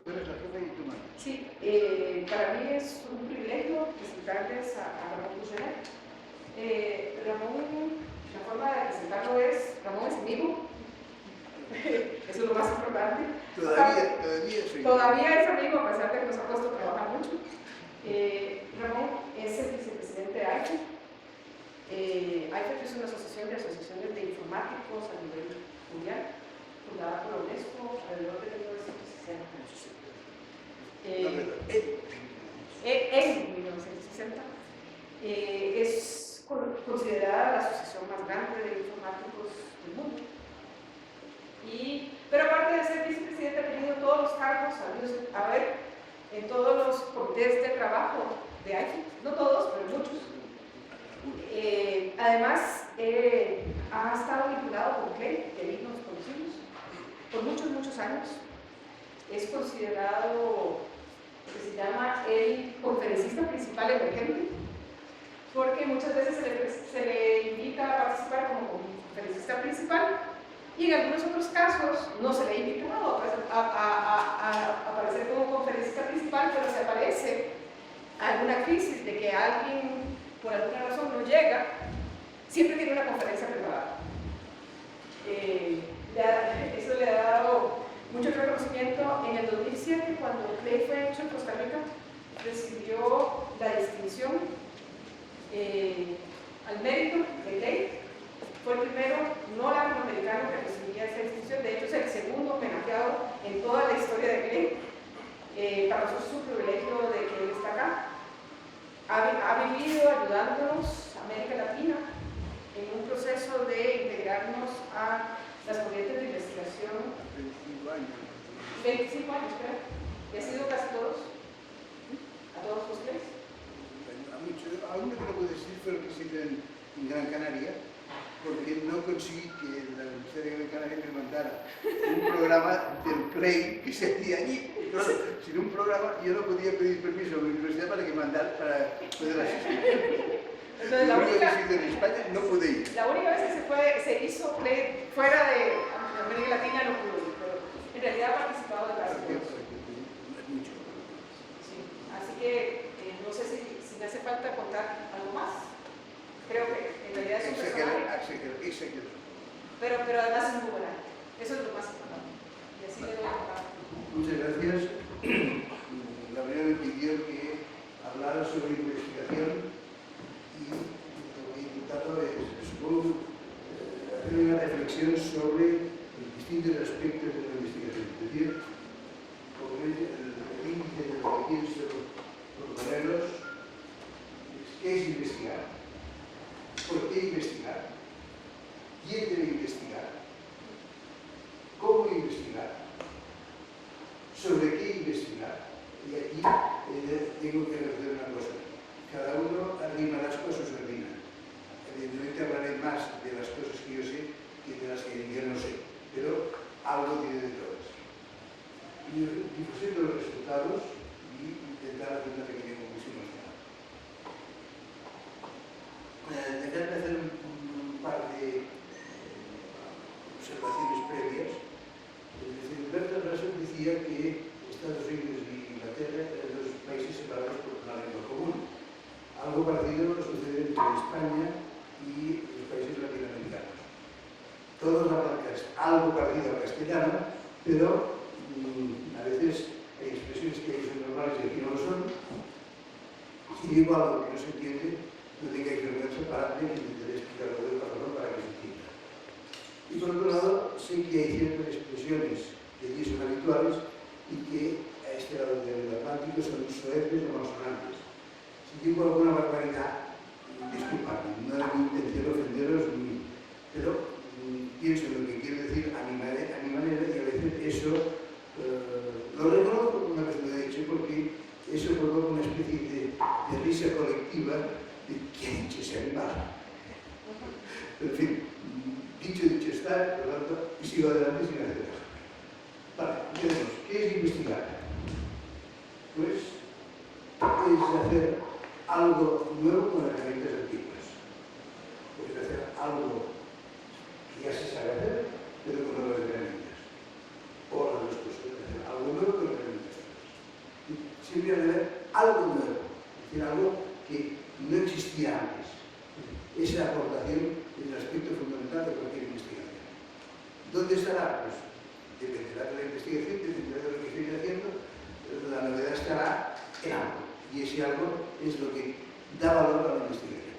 Tú eres la jefa y tú mandas. Sí, para mí es un privilegio presentarles a Ramón Bucelet. Ramón, la forma de presentarlo es, Ramón es amigo, eso es lo más importante. Todavía es amigo, a pesar de que nos ha puesto a trabajar mucho. Ramón es el vicepresidente de AIFET. AIFET es una asociación de asociaciones de informáticos a nivel mundial, fundada por la UNESCO alrededor de 1960. En 1960 es considerada la asociación más grande de informáticos del mundo. Pero aparte de ser vicepresidente, ha tenido todos los cargos, en todos los comités de trabajo de AIFET, no todos, pero muchos. Además, ha estado vinculado con CLEI, que ahí nos conocimos, por muchos años. Es considerado lo que se llama el conferencista principal emergente, porque muchas veces se le invita a participar como conferencista principal y en algunos otros casos no se le ha invitado a aparecer como conferencista principal, pero si aparece alguna crisis de que alguien por alguna razón no llega, siempre tiene una conferencia preparada. Eso le ha dado mucho reconocimiento. En el 2007, cuando CLEI fue hecho en Costa Rica, recibió la distinción al mérito de CLEI. Fue el primero no latinoamericano que recibía esa distinción. De hecho, es el segundo homenajeado en toda la historia de CLEI. Para nosotros es un privilegio de que él está acá. Ha vivido ayudándonos a América Latina en un proceso de integrarnos a las corrientes de investigación. 25 años. 25 años, creo. ¿Y ha sido casi todos? ¿A todos los tres? A muchos. A uno que no puedo decir fue el presidente en Gran Canaria, porque no conseguí que la Universidad de Gran Canaria me mandara un programa del CLEI que se hacía allí. Claro, sin un programa yo no podía pedir permiso a la universidad para que mandara para poder asistir. Entonces, la única vez que en España no pude ir. La única vez que se hizo CLEI fuera de América Latina no pudo ir, pero en realidad ha participado de casi todos. Sí, así que no sé si me hace falta contar algo más. Creo que en realidad es un personaje. Pero además es muy buena. Eso es lo más importante. Y así le doy la palabra. Muchas gracias. Gabriel me pidió que hablara sobre investigación y lo que he intentado es, supongo, hacer una reflexión sobre los distintos aspectos de la investigación. Es decir, como es el índice de lo que pienso proponeros, ¿qué es investigar? ¿Por qué investigar? ¿Quién debe investigar? ¿Cómo investigar? ¿Sobre qué investigar? Y aquí tengo que hacer una cosa. Cada uno arrima las cosas o arrima. Evidentemente hablaré más de las cosas que yo sé que de las que yo no sé, pero algo tiene de todas. Y difusir los resultados y intentar hacer una pequeña conclusión al final. Dejarme hacer un par de observaciones previas. Bertrand Russell decía que Estados Unidos y Inglaterra eran dos países separados por una lengua común. Algo parecido sucede entre España y los países latinoamericanos. Todos hablan algo parecido al castellano, pero a veces hay expresiones que son normales y aquí no lo son. Si digo algo que no se entiende, no tengáis vergüenza, paradme y intentaré explicarlo de otra forma para que se entienda. Y por otro lado, sé que hay ciertas expresiones que allí son habituales y que a este lado del Atlántico son soeces o malsonantes. Si digo alguna barbaridad, disculpadme, no era mi intención ofenderos, pero pienso lo que quiero decir a mi manera y a veces eso lo reconozco una vez lo he hecho porque eso provoca una especie de risa colectiva de ¿quién ha dicho ese animal? En fin, dicho está, por lo tanto, sigo adelante sin hacer caso. Vale, empecemos. ¿Qué es investigar? Pues es hacer algo nuevo con herramientas antiguas. Pues hacer algo que ya se sabe hacer, pero con nuevas herramientas. O las dos cosas, hacer algo nuevo con herramientas estará? Pues dependerá de la investigación, dependerá de lo que estoy haciendo, la novedad estará en algo. Y ese algo es lo que da valor a la investigación.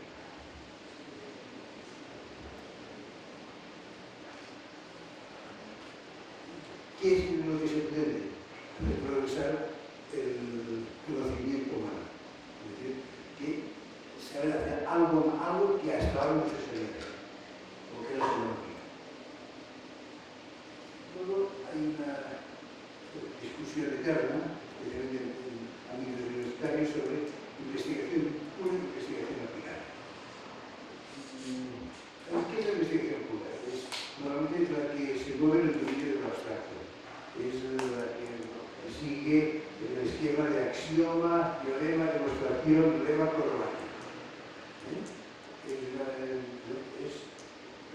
¿Qué es lo que se pretende? Progresar el conocimiento humano. Es decir, que saber hacer algo que hasta ahora no se sabía hacer, o que no se conocía. Luego hay una discusión eterna, especialmente en ámbitos universitarios, sobre investigación pura y investigación aplicada. ¿Qué es la investigación pura? Normalmente es la que se mueve en el dominio de lo abstracto. Es la que sigue el esquema de axioma, teorema, demostración, lema, correlación. Es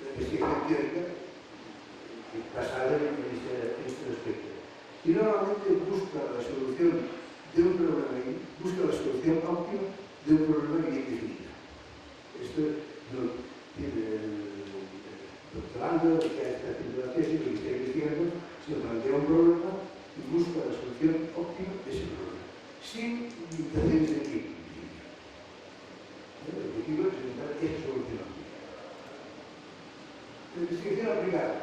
la investigación teórica basada en este aspecto. Y normalmente busca la solución de un problema, busca la solución óptima de un problema bien definido. Esto no tiene el doctorando que está haciendo la tesis, lo que está investigando, se plantea un problema y busca la solución óptima de ese problema, sin limitaciones de tiempo. El objetivo es presentar esa solución óptima. La investigación aplicada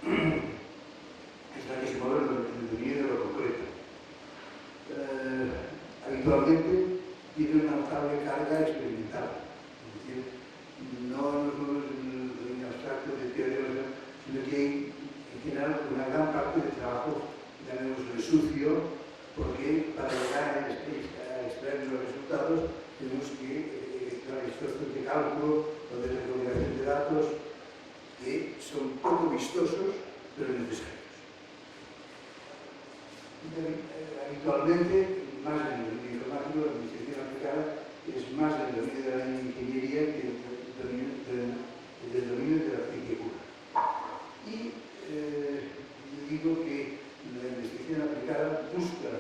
es la que se mueve en el dominio de lo concreto. Habitualmente tiene una notable carga experimental. Es decir, no nos movemos en el abstracto de teoría, sino que hay en general una gran parte del trabajo, llamémoslo sucio, porque para llegar a extraer los resultados tenemos que efectuar esfuerzos de cálculo o de recopilación de datos que son poco vistosos, pero necesarios. Habitualmente, más en el dominio informático, la investigación aplicada es más en el dominio de la ingeniería que del dominio de la ciencia pura. Y digo que la investigación aplicada busca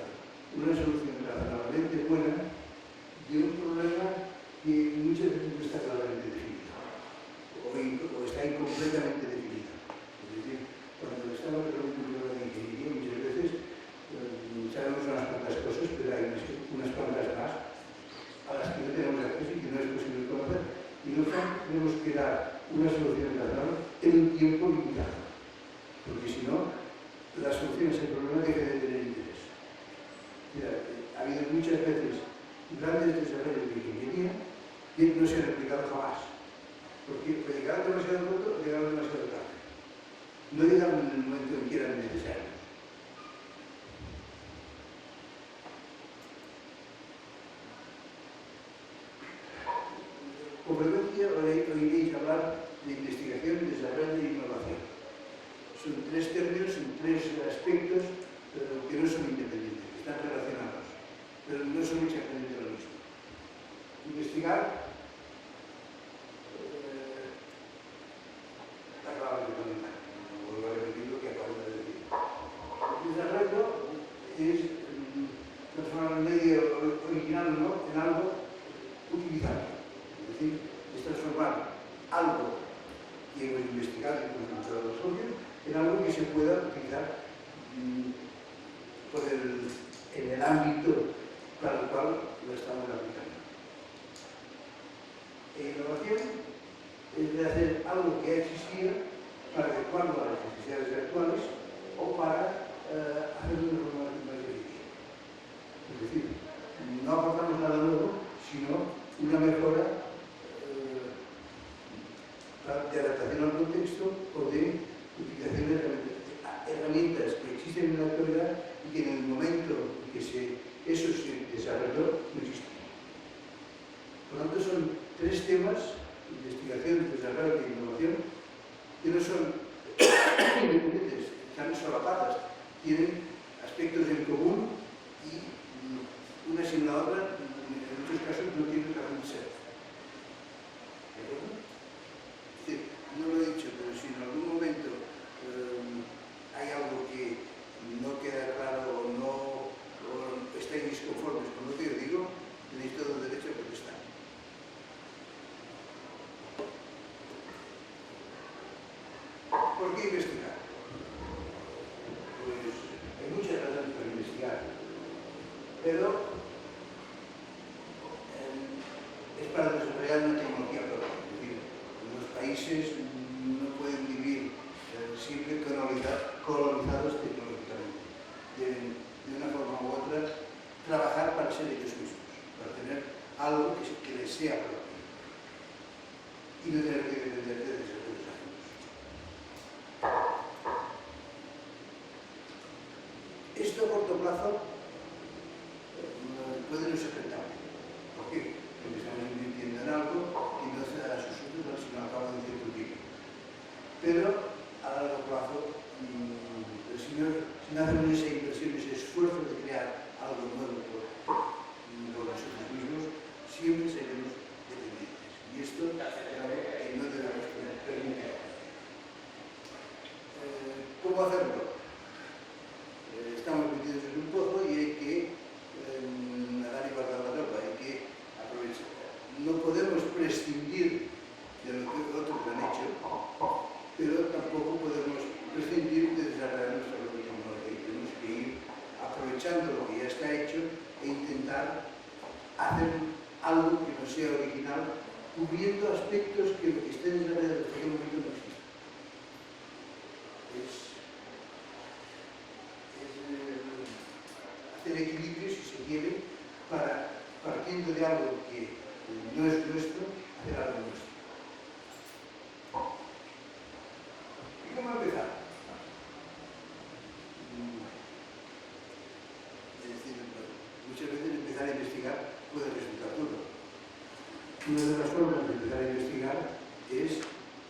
una solución razonablemente buena de un problema que muchas veces no está claramente definido o está incompletamente definido. Es decir, cuando estamos resolviendo un problema de ingeniería, muchas veces sabemos unas cuantas cosas, pero hay unas cuantas más a las que no tenemos acceso y que no es posible conocer. Y no tenemos que dar una solución razonable en un tiempo limitado, porque si no, la solución a ese problema deja de tener interés. Mira, ha habido muchas veces grandes desarrollos de ingeniería que no se han aplicado jamás, porque llegaron demasiado pronto o llegaron demasiado tarde. No llegaron en el momento en que eran necesarios. Con frecuencia oiréis hablar de investigación, desarrollo e innovación. Son tres términos, son tres aspectos que no son independientes, que están relacionados, pero no son exactamente lo mismo. Investigar, acabamos de comentar, no vuelvo a repetir lo que acabo de decir. El desarrollo es transformar un medio original en algo utilizable. Es decir, es transformar algo que hemos investigado y hemos encontrado la solución en algo que se pueda utilizar en el ámbito para el cual lo estamos aplicando. Innovación es de hacer algo que ya existía para adecuarlo a las necesidades actuales o para hacerlo de una forma más eficiente. Es decir, no aportamos nada nuevo, sino una mejora de adaptación al contexto o de utilización de herramientas que existen en la actualidad y que en el momento en que eso se desarrolló no existían. Por lo tanto, son tres temas: investigación, desarrollo e innovación, que no son independientes, están solapadas, tienen aspectos en común y una sin la otra, en muchos casos, no tienen razón de ser. ¿De acuerdo? Es decir, no lo he dicho, pero si en algún momento hay algo que no queda claro o estáis disconformes con lo que yo digo, tenéis todo el derecho a protestar. ¿Por qué investigar? colonizados tecnológicamente. Deben, de una forma u otra, trabajar para ser ellos mismos, para tener algo que les sea propio y no tener que depender de desarrollos ajenos. Esto a corto plazo puede no ser rentable. ¿Por qué? Porque estamos invirtiendo en algo que no se da a sus usos sino a cabo de un cierto tiempo. Pero a largo plazo, si no hacemos esa inversión, ese esfuerzo de crear algo nuevo por nosotros mismos, siempre seremos dependientes. Y esto es algo que no debemos permitir. ¿Cómo hacerlo? Estamos metidos en un pozo y hay que nadar y guardar la ropa, hay que aprovechar. No podemos prescindir de lo que otros han hecho, pero tampoco podemos prescindir de desarrollar nuestra propia tecnología. Tenemos que ir aprovechando lo que ya está hecho e intentar hacer algo que no sea original, cubriendo aspectos que lo que estén desarrollando en aquel momento no existen. Hacer equilibrio, si se quiere, para, partiendo de algo que no es nuestro, hacer algo nuestro. ¿Y cómo empezar? Es decir, muchas veces empezar a investigar puede resultar duro. Una de las formas de empezar a investigar es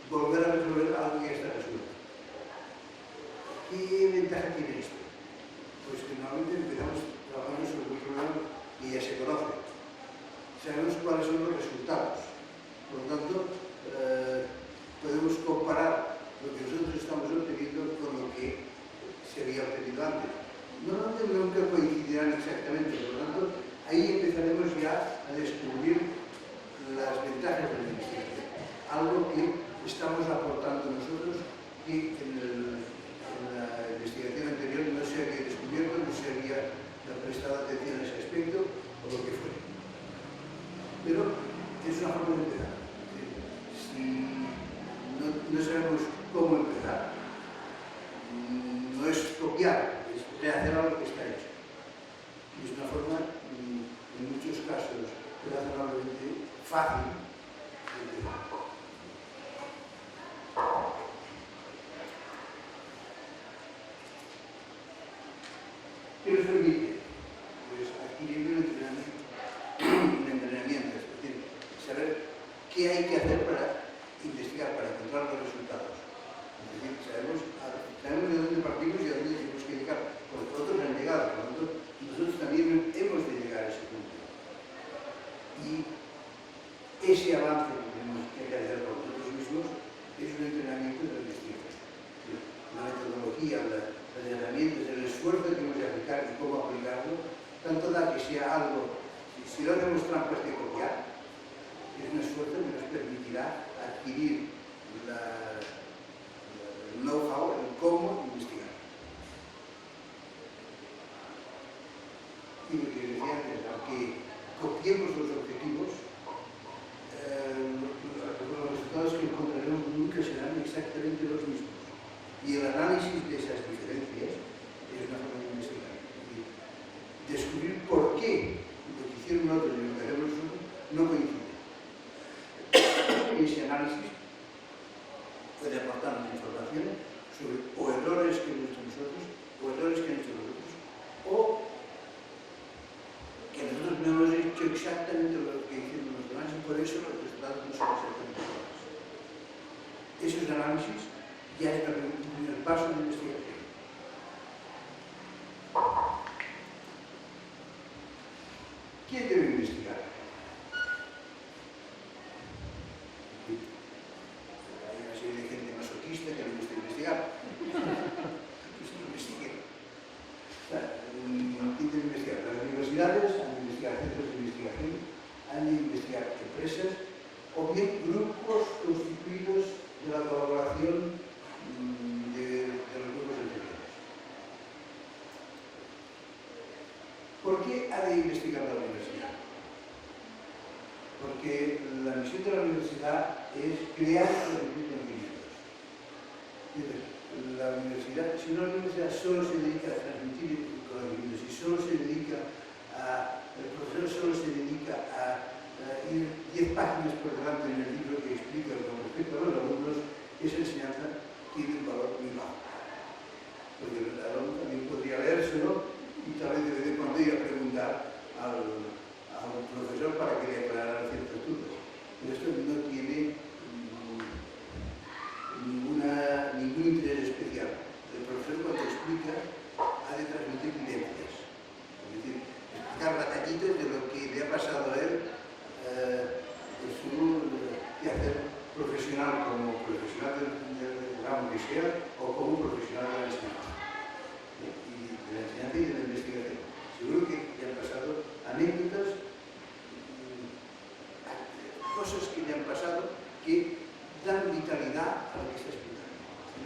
volver a resolver algo que ya está resuelto. ¿Qué ventaja tiene esto? Pues que normalmente empezamos trabajando sobre un problema que ya se conoce. Sabemos cuáles son los resultados. Por lo tanto, podemos comparar lo que nosotros estamos obteniendo con lo que se había obtenido antes. Normalmente nunca coincidirán exactamente, por lo tanto, ahí empezaremos ya a descubrir las ventajas de la investigación. Algo que estamos aportando nosotros que en la investigación anterior no se había descubierto, no se había prestado atención a ese aspecto o lo que fuera. Pero es una forma de empezar. Si no sabemos cómo empezar, no es copiar, es rehacer algo que está hecho. Y es una forma, en muchos casos, razonablemente fácil de empezar. ¿Qué nos permite? Pues adquirir un entrenamiento, es decir, saber qué hay que hacer para investigar, para encontrar los resultados. Es decir, sabemos de dónde partimos y a dónde tenemos que llegar, porque otros han llegado, por lo tanto, nosotros también hemos de llegar a ese punto. Y ese avance que tenemos que realizar por nosotros mismos es un entrenamiento de la investigación. La metodología, las herramientas, el esfuerzo que tenemos que aplicar y cómo aplicarlo, tanto da que sea algo, si lo hacemos trampas de copiar, es un esfuerzo que nos permitirá adquirir el know-how, el cómo investigar. Y lo que decía antes, aunque copiemos los objetivos, los resultados que encontraremos nunca serán exactamente los mismos. Y el análisis de esas diferencias es una forma de investigar. Descubrir por qué lo que hicieron otros y lo que hacemos nosotros no coincide. Ese análisis puede aportarnos información sobre o errores que hemos hecho nosotros, o errores que han hecho los otros, o que nosotros no hemos hecho exactamente lo que hicieron los demás y por eso los resultados no son exactamente iguales. Esos análisis ya es el paso de investigación. ¿Quién debe investigar? Hay una serie de gente masoquista que no gusta investigar. Pues no investiguen. ¿Quién debe investigar? Las universidades han de investigar centros de investigación, han de investigar empresas o bien grupos constituidos de la colaboración de los grupos anteriores. ¿Por qué ha de investigar la universidad? Porque la misión de la universidad es crear y transmitir conocimientos. la universidad, si una universidad solo se dedica a transmitir conocimientos, si solo se dedica el profesor solo se dedica a ir 10 páginas por delante en el libro que explica con respecto a los alumnos, esa enseñanza tiene un valor muy bajo. Porque el alumno también podría leérselo y tal vez de vez en cuando ir a preguntar al profesor para que le aclarara ciertas dudas. Pero esto no tiene ningún interés especial. El profesor cuando explica ha de transmitir vivencias. Es decir, explicar batallitos de lo que le ha pasado a él en su quehacer profesional, como profesional del ramo que sea, o como profesional de la enseñanza. Y de la enseñanza y de la investigación. Seguro que le han pasado anécdotas, cosas que le han pasado que dan vitalidad a lo que está explicando.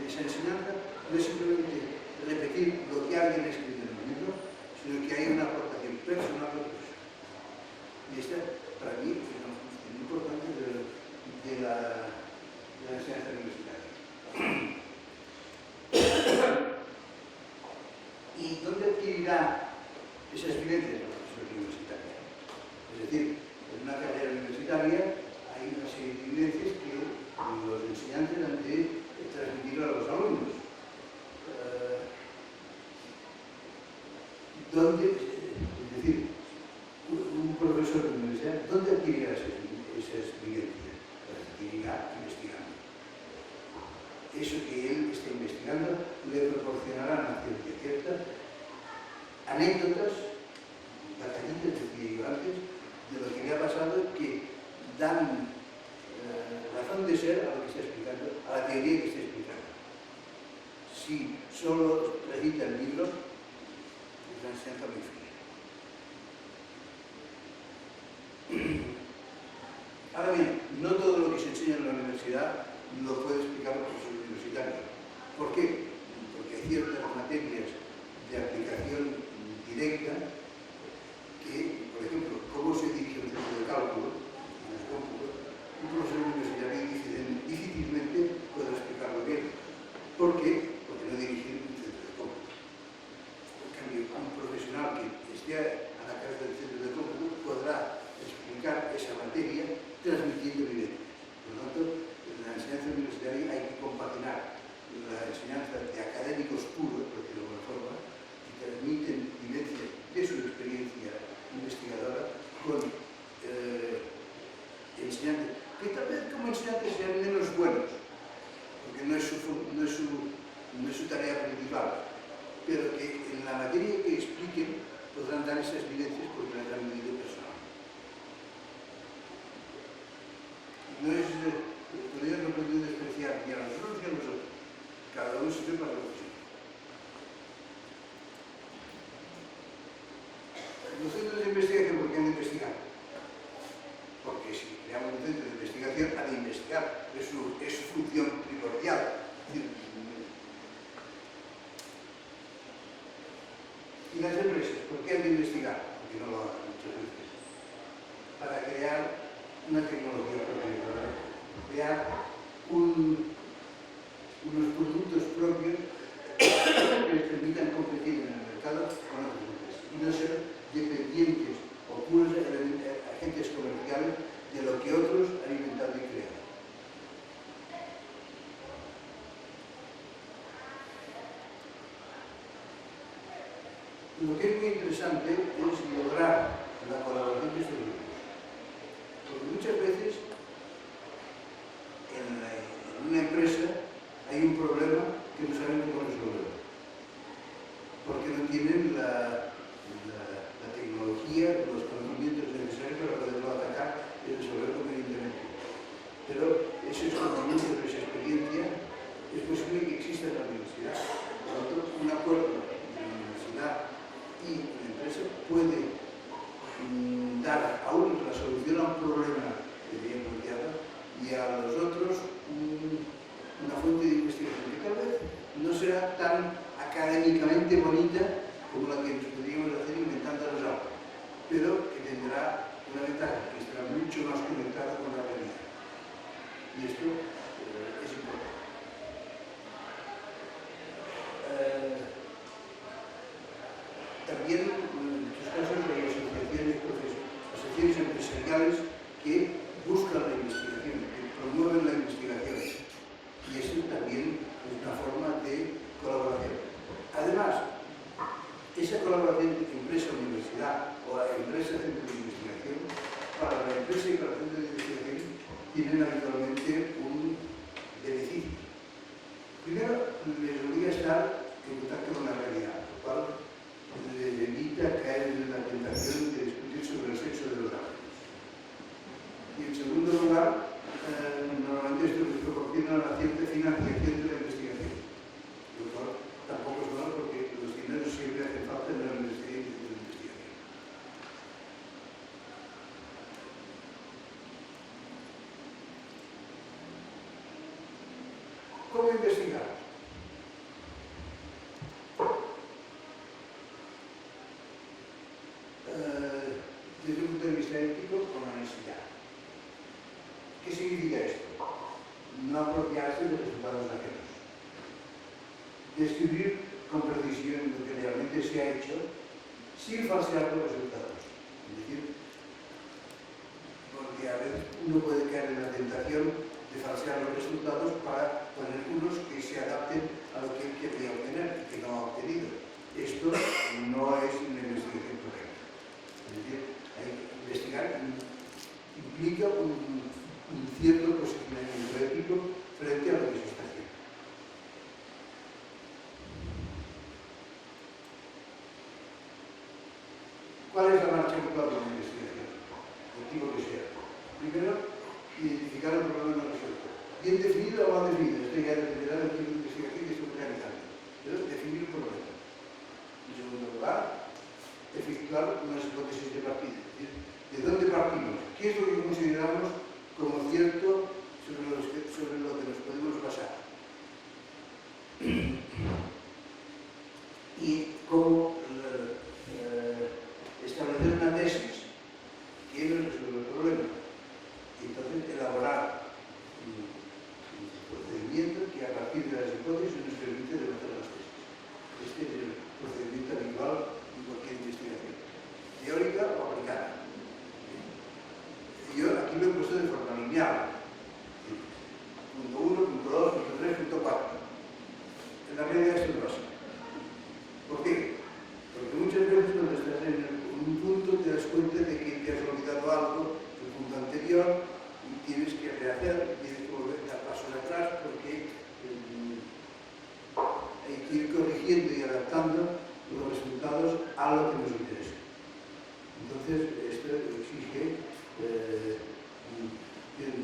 Esa enseñanza no es simplemente repetir lo que alguien ha escrito en un libro, sino que hay una aportación personal de la persona. Y esta, para mí, es una función importante de la enseñanza universitaria. ¿Y dónde adquirirá esas vivencias la profesora universitaria? Es decir, en una carrera universitaria hay una serie de vivencias que los enseñantes han de transmitir a los alumnos. Es decir, un profesor de universidad, ¿dónde adquirirá esas vivencias? Las adquirirá investigando. Eso que él está investigando le proporcionará una ciencia cierta, anécdotas, batallitas, decía yo antes, de lo que le ha pasado que dan razón de ser a lo que está explicando, a la teoría que está explicando. Si solo recita el libro, es una enseñanza muy fría. Ahora bien, no todo lo que se enseña en la universidad lo puede explicar el profesor universitario. ¿Por qué? Porque hay ciertas materias de aplicación directa que, por ejemplo, cómo se dirige un centro de cálculo en el cómputo, un profesor universitario difícilmente puede explicarlo bien. ¿Por qué? Porque no dirige un centro de cómputo. En cambio, un profesional que esté a la cabeza del centro de cómputo podrá explicar esa materia transmitiendo evidencias. Por lo tanto, en la enseñanza universitaria hay que compaginar la enseñanza de académicos puros, porque de alguna forma, que transmiten vivencias de su experiencia investigadora con enseñantes que tal vez como enseñantes sean menos buenos, porque no es su tarea principal, pero que en la materia que expliquen podrán dar esas vivencias porque las han vivido personalmente. No es, todavía no puedo despreciar ni a nosotros ni a nosotros. Cada uno sirve para lo que sirve. Los centros de investigación, ¿por qué han de investigar? Porque si creamos un centro de investigación, ha de investigar. Es su función primordial. ¿Y las empresas? ¿Por qué han de investigar? Porque no lo hacen muchas veces. Para crear una tecnología propia, para crear unos productos propios que les permitan competir en el mercado con otras empresas y no ser dependientes o puros agentes comerciales de lo que otros han inventado y creado. Lo que es muy interesante es lograr la colaboración de estos grupos. Porque muchas veces en una empresa hay un problema que no saben cómo resolver. Porque no tienen la tecnología, los conocimientos necesarios para poderlo atacar y resolver convenientemente. Pero ese conocimiento, esa experiencia, es posible que exista en la universidad. Por lo tanto, un acuerdo entre la universidad y la empresa puede dar a unos la solución a un problema que tenían planteado y a los otros una fuente de investigación que tal vez no será tan académicamente bonita como la que nos podríamos hacer inventándonos algo, pero que tendrá una ventaja, que estará mucho más conectada con la realidad. Y esto es importante. también en muchos casos hay asociaciones empresariales que buscan la investigación, que promueven la investigación. Y eso también es una forma de colaboración. Además, esa colaboración empresa-universidad o empresa-centro de investigación, para la empresa y para el centro de investigación, tienen habitualmente un beneficio. Primero, les obliga a estar en contacto con la realidad, lo cual les evita caer en la tentación de discutir sobre el sexo de los árboles. Y en segundo lugar, normalmente esto les proporciona una cierta financiación de la investigación, lo cual tampoco es malo porque los dineros siempre hacen falta en la universidad y en la investigación. ¿Cómo investigar? Desde un punto de vista ético, con honestidad. ¿Qué significa esto? No apropiarse de resultados ajenos. Describir con precisión lo que realmente se ha hecho sin falsear los resultados. Es decir, porque a veces uno puede caer en la tentación de falsear los resultados para poner unos que se adapten a lo que él quería obtener y que no ha obtenido. Esto no es una investigación correcta. Es decir, investigar implica un cierto posicionamiento ético frente a lo que se está haciendo. ¿Cuál es la marcha actual de la investigación? El tipo que sea. Primero, identificar el problema no resuelto. Bien definido o mal definido. Esto ya dependerá del tipo de investigación que esté realizando. Pero definir el problema. En segundo lugar, efectuar unas hipótesis de partida. Es decir, ¿de dónde partimos? ¿Qué es lo que consideramos como cierto sobre lo que nos podemos basar? Y cómo establecer una tesis que nos resuelva el problema. Y entonces elaborar un procedimiento que a partir de las hipótesis nos permite debatir las tesis. Este es el procedimiento habitual en cualquier investigación, teórica o aplicada. Yo aquí lo he puesto de forma lineal. Punto 1, punto 2, punto 3, punto 4. En la media es el básico. ¿Por qué? Porque muchas veces cuando estás en un punto te das cuenta de que te has olvidado algo del punto anterior y tienes que rehacer, tienes que volver a dar pasos atrás porque hay que ir corrigiendo y adaptando los resultados a lo que nos interesa. Entonces, esto exige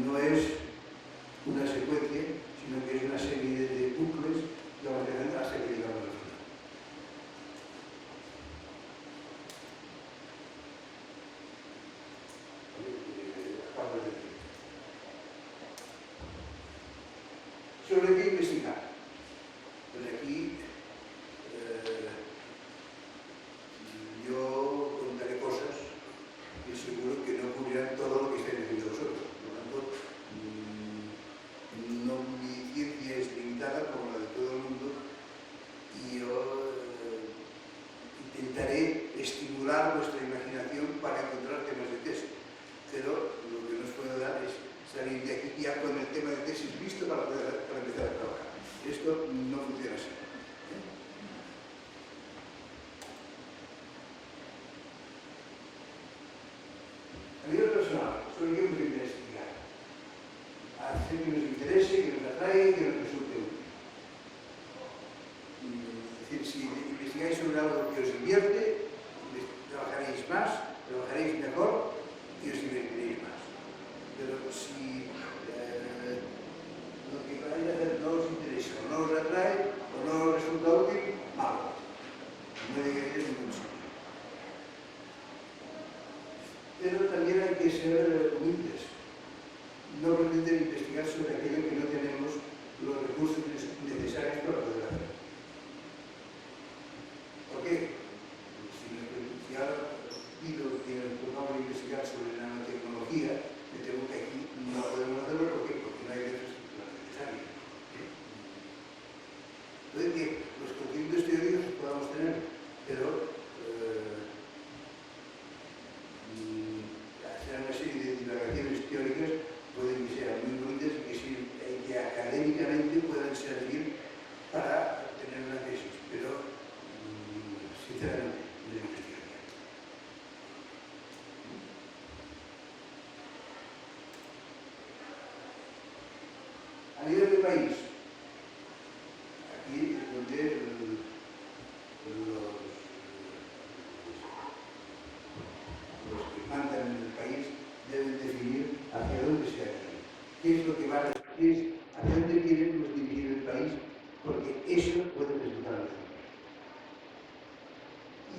no es una secuencia, sino que es una serie de bucles que vamos a hacer hasta que llegamos al final. Acabo de decir. ¿Sobre qué investigar? Pues aquí yo contaré cosas que seguro que no cubrirán todo lo que estáis diciendo vosotros. Por lo tanto, mi ciencia es limitada como la de todo el mundo y yo intentaré estimular vuestra imaginación para encontrar temas de tesis. Pero lo que no os puedo dar es salir de aquí ya con el tema de tesis listo para empezar a trabajar. Esto no funciona así. A nivel personal, sobre qué nos interesa investigar. Hacer que nos interese, que nos atrae, que nos resulte útil. Es decir, si investigáis sobre algo que os divierte, trabajaréis más, trabajaréis mejor y os divertiréis más. Pero si lo que vais a hacer no os interesa, o no os atrae, o no os resulta útil, malo. No llegaréis a ningún sitio. Pero también hay que ser humildes. No pretender investigar sobre aquello que no tenemos los recursos necesarios para poder hacer. ¿Por qué? Si ahora pido que nos pongamos a investigar sobre nanotecnología, me temo que aquí no podemos hacerlo. ¿Por qué? Porque no hay recursos necesarios. Puede que los conocimientos teóricos los podamos tener, pero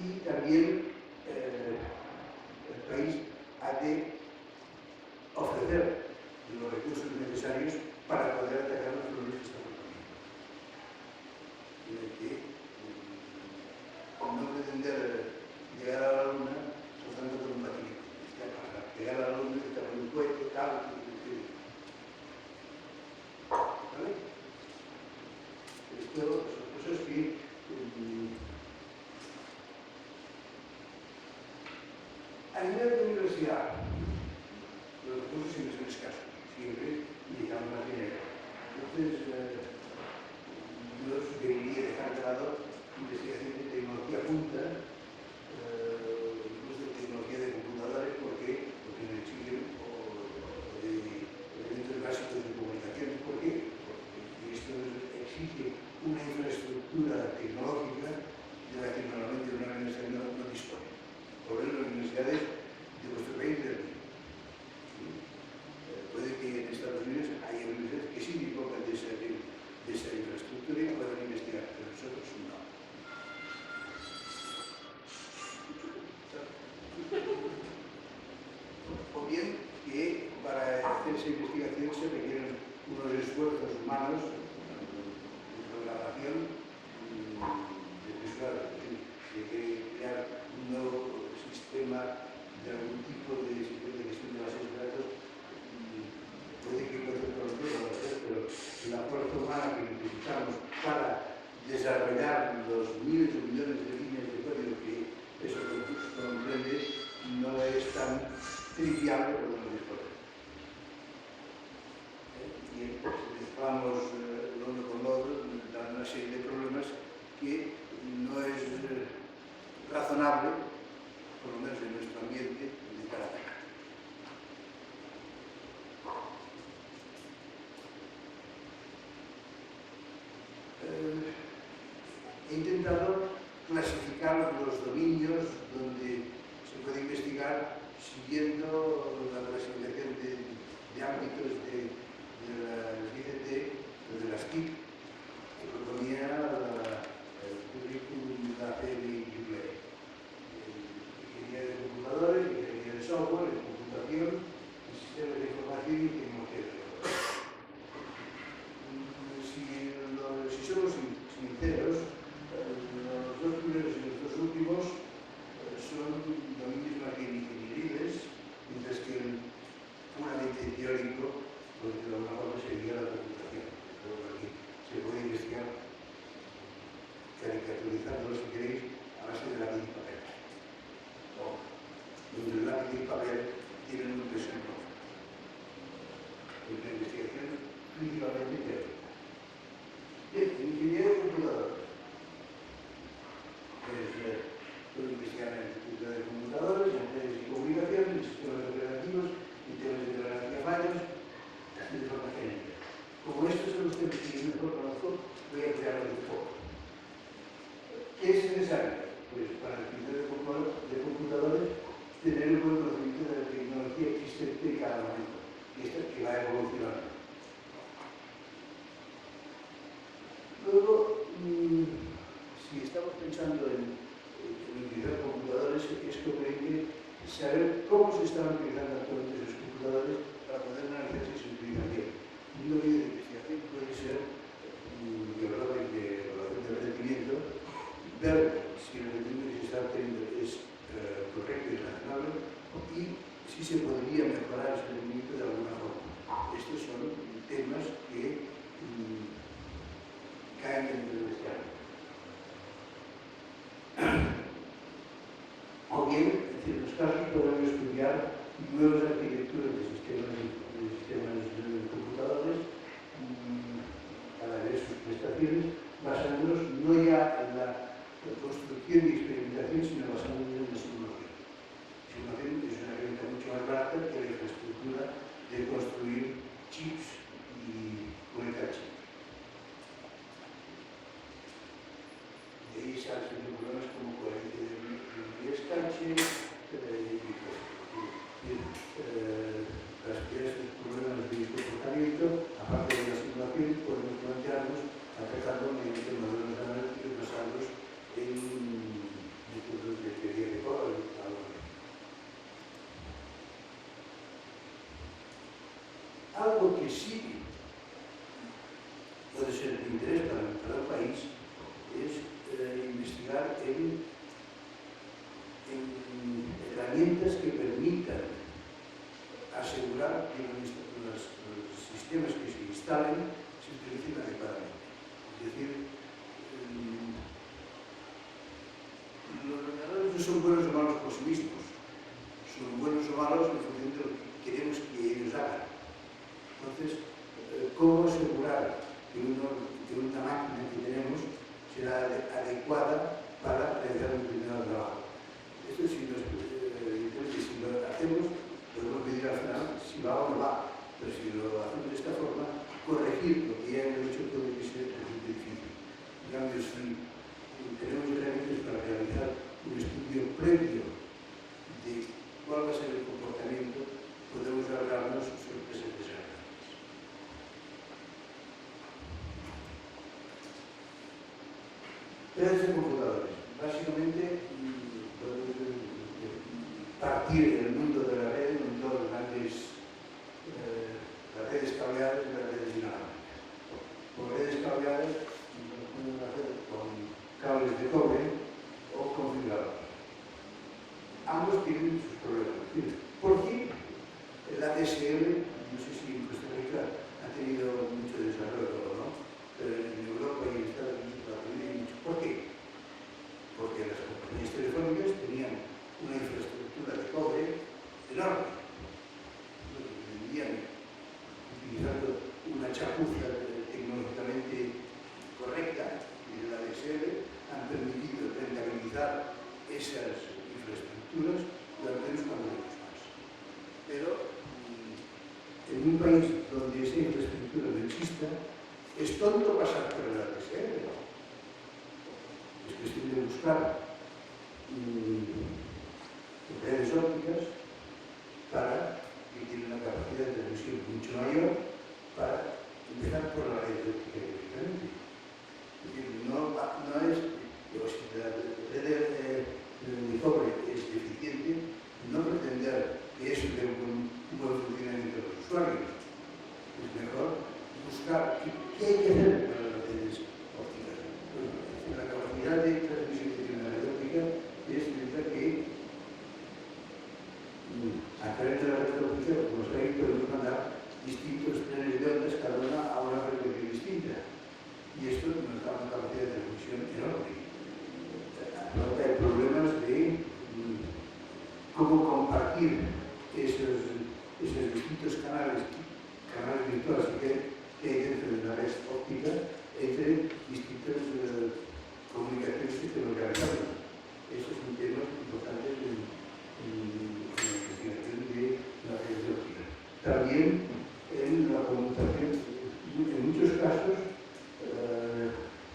y también el país ha de ofrecer los recursos necesarios para poder atacar los problemas que estamos poniendo. Que no pretender llegar a la luna rozando con un patinete. Para llegar a la luna está con un cohete, tal, ¿vale? Esto son cosas que a nivel de universidad los recursos siempre son escasos, siempre necesitamos más dinero. Entonces, yo sugeriría dejar de lado investigación de tecnología punta, incluso de tecnología de computadores, porque no exigen, o de elementos básicos de comunicaciones. ¿Por qué? Porque esto exige una infraestructura tecnológica de la que normalmente una universidad no dispone. Por eso las universidades de vuestro país del mío. Puede que en Estados Unidos haya universidades que sí dispongan de esa infraestructura y puedan investigar, pero nosotros no. O bien que para hacer esa investigación se requieren unos esfuerzos humanos de programación desmesurado, de crear un nuevo sistema de algún tipo de sistema de gestión de bases de datos. Puede que nosotros no lo hacer, pero la fuerza humana que necesitamos para desarrollar los miles o millones de líneas de código que eso comprende no es tan trivial como nos dispone. Y mezclamos lo uno con lo otro, dan una serie de problemas que no es razonable, por lo menos en nuestro ambiente, de cara a atacar. He intentado clasificar los dominios donde se puede investigar siguiendo la clasificación de ámbitos de las ICT, de las TIC, economía, el currículum, la PMI y Play. Ingeniería de computadores, ingeniería de software, de computación, sistemas de información y tecnología de datos. Si somos sinceros, los dos primeros y los dos últimos son dominios más bien ingenieriles, mientras que el puramente teórico, pues de alguna forma sería la computación. Pero aquí se puede investigar, caricaturizando, si queréis, a base de lápiz y papel. Donde el lápiz y el papel tienen un peso enorme. Es una investigación principalmente teórica. Bien, ingeniería de computadores. Puedo investigar en la estructura de computadores, en redes y comunicaciones, en sistemas operativos, en temas de tolerancia a fallos, así de forma genérica. Como estos son los temas que yo mejor conozco, voy a crearlos un poco. ¿Qué es necesario? Pues para el escritorio de computadores tener un buen conocimiento de la tecnología existente en cada momento, y esta que va evolucionando. Luego, si estamos pensando en utilizar computadores, es conveniente saber cómo se están utilizando actualmente esos computadores para poder analizar si su utilización. Un dominio de investigación puede ser, que hablaba de evaluación del rendimiento, ver si el rendimiento que se está obteniendo es correcto y razonable y si se podría mejorar ese rendimiento de alguna forma. Estos son temas que caen dentro de este ámbito. O bien, en ciertos casos, podemos estudiar nuevas arquitecturas de sistemas de computadores para ver sus prestaciones, basándonos no ya en la construcción y experimentación, sino basándonos en la simulación. La simulación es una herramienta mucho más barata que la infraestructura de construir chips y conectar chips. De ahí salen problemas como coherencia de escache, estos problemas de comportamiento, aparte de la simulación, podemos plantearnos atacando mediante modelos analíticos basados en métodos sí puede ser de interés para el país es investigar en herramientas que permitan asegurar que los sistemas que se instalen se utilicen adecuadamente. Es decir, los ordenadores no son buenos o malos por sí mismos, son buenos o malos en función de lo que queremos que ellos hagan. Entonces, ¿cómo asegurar que una máquina que tenemos será adecuada para realizar un determinado trabajo? Esto si lo hacemos, podemos medir al final si va o no va, pero si lo hacemos de esta forma, corregir lo que ya hemos hecho puede que sea difícil. En cambio, si tenemos herramientas para realizar un estudio previo de cuál va a ser el comportamiento, podemos ahorrarnos sorpresas desagradables. Redes de computadores. Básicamente, partir del mundo de la red en dos grandes, las redes cableadas y las redes inalámbricas. Con redes cableadas lo pueden hacer con cables de cobre o con fibra. Ambos tienen sus problemas. ¿Por qué el ADSL, no sé si en Costa Rica ha tenido mucho desarrollo o no, pero en Europa y en Estados Unidos ha tenido mucho? ¿Por qué? Porque las compañías telefónicas tenían una infraestructura de cobre enorme. Vendían utilizando una chapuza tecnológicamente correcta y la ADSL han permitido rentabilizar esas infraestructuras durante unos cuantos años más. Pero en un país donde esa infraestructura no exista, es tonto pasar por el ADSL. Es cuestión de buscar redes ópticas que tienen una capacidad de transmisión mucho mayor para empezar por la red óptica directamente. Es decir, no es, si la red de cobre es deficiente, no pretender que eso dé un buen funcionamiento de los usuarios. Es mejor buscar qué hay que hacer para las redes ópticas. La capacidad de transmisión que tiene una red óptica es que a través de la red óptica, como sabéis, podemos mandar distintos trenes de ondas, cada una a una frecuencia distinta. Y esto nos da una capacidad de transmisión enorme. Ahora hay problemas de cómo compartir esos distintos canales virtuales que hay dentro de la red óptica entre distintas comunicaciones que tenemos que realizar. Eso es un tema importante en la investigación de la red óptica. También en la conmutación, en muchos casos,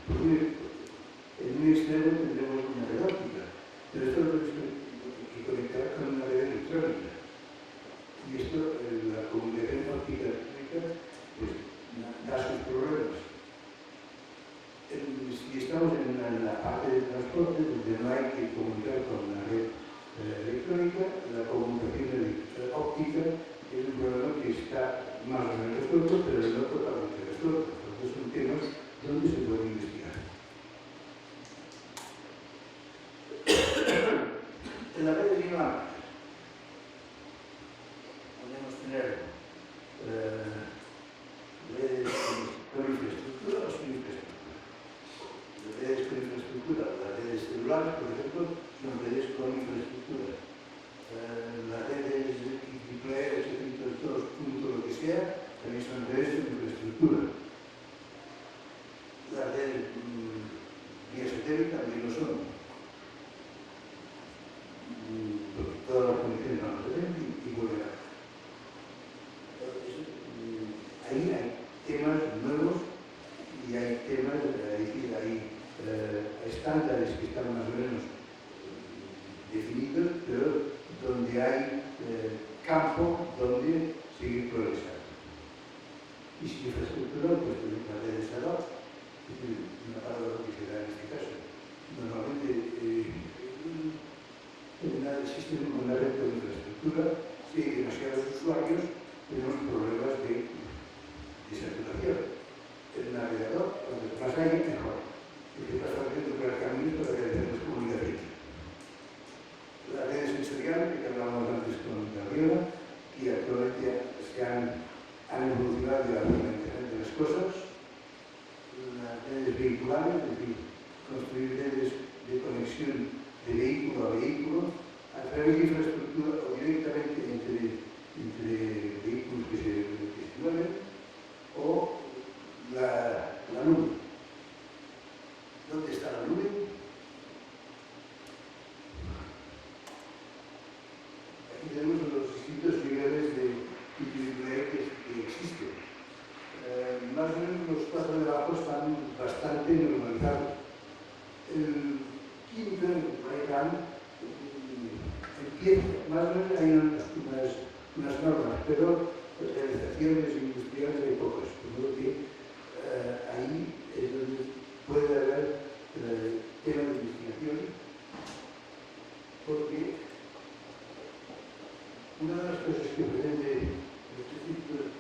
en un extremo tendremos una red óptica, pero esto lo tenemos que conectar con una red electrónica. Y esto, la comunicación óptica electrónica, pues da sus problemas. Si estamos en la parte de transporte, donde no hay que comunicar con la red electrónica, la comunicación óptica es un problema que está más o menos resuelto, pero no totalmente resuelto. Entonces son temas donde se puede investigar. En las redes inalámbricas podemos tener redes con infraestructura o sin infraestructura. Las redes con infraestructura, las redes celulares, por ejemplo, son redes con infraestructura. Las redes IEEE, 802, lo que sea, también son redes con infraestructura. Las redes vía satélite también lo son. Todas las condiciones van a ser y volverán. Ahí hay temas nuevos y hay temas, hay estándares que están más o menos definidos, pero donde hay campo donde seguir progresando. Y sin infraestructura, pues tenemos las redes ad hoc, es decir, una palabra que se da en este caso. Normalmente, en el sistema con la red de infraestructura, si hay demasiados usuarios, tenemos problemas de química, por ahí van, empieza, más o menos hay unas normas, pero realizaciones industriales hay pocas, por lo que ahí es donde puede haber tema de investigación, porque una de las cosas que pretende este ciclo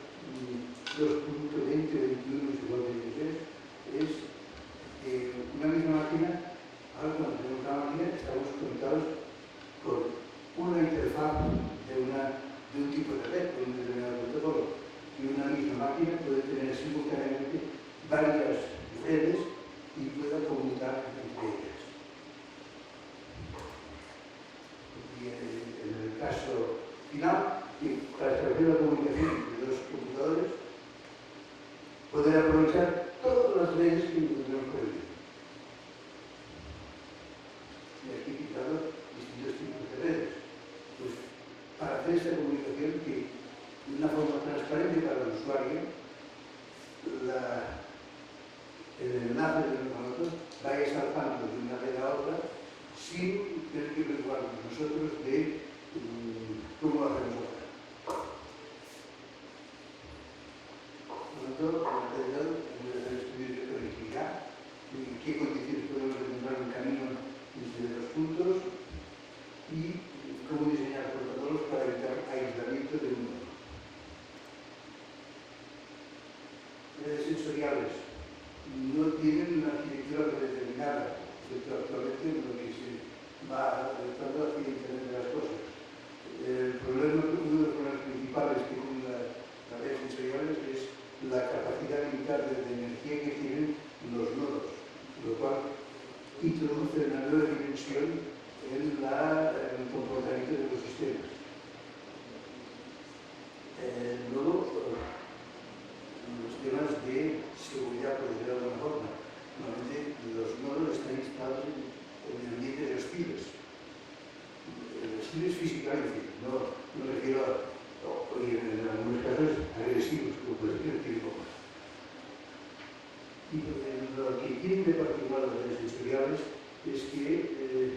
2.20 o 21, igual es que una misma máquina, ahora cuando tenemos una máquina, estamos conectados con una interfaz de un tipo de red, con un determinado protocolo, y una misma máquina puede tener simultáneamente varias redes y pueda comunicar entre ellas. Y en el caso final, para establecer la comunicación entre dos computadores, poder aprovechar todas las redes que encontramos por el día. Y aquí he quitado distintos tipos de redes. Pues para hacer esta comunicación que de una forma transparente para el usuario, el enlace de uno con otro vaya saltando de una red a otra sin tener que preocuparnos nosotros de cómo lo hacemos ahora. Por lo tanto, en realidad, hemos de hacer estudios de conectividad, en qué condiciones podemos encontrar un camino entre los puntos y cómo diseñar protocolos para evitar aislamiento de uno. Redes sensoriales no tienen una arquitectura predeterminada, excepto actualmente en lo que se va adaptando hacia Internet de las cosas. Uno de los problemas principales que tienen las redes sensoriales es la capacidad limitada de energía que tienen los nodos, lo cual introduce una nueva dimensión en el comportamiento de los sistemas. Luego, los temas de seguridad, por decirlo de alguna forma. Normalmente los nodos están instalados en ambientes hostiles. Hostiles físicamente, no me refiero a, y en algunos casos, agresivos, como puede ser el tipo. Y lo que tienen de particular las redes sensoriales es que,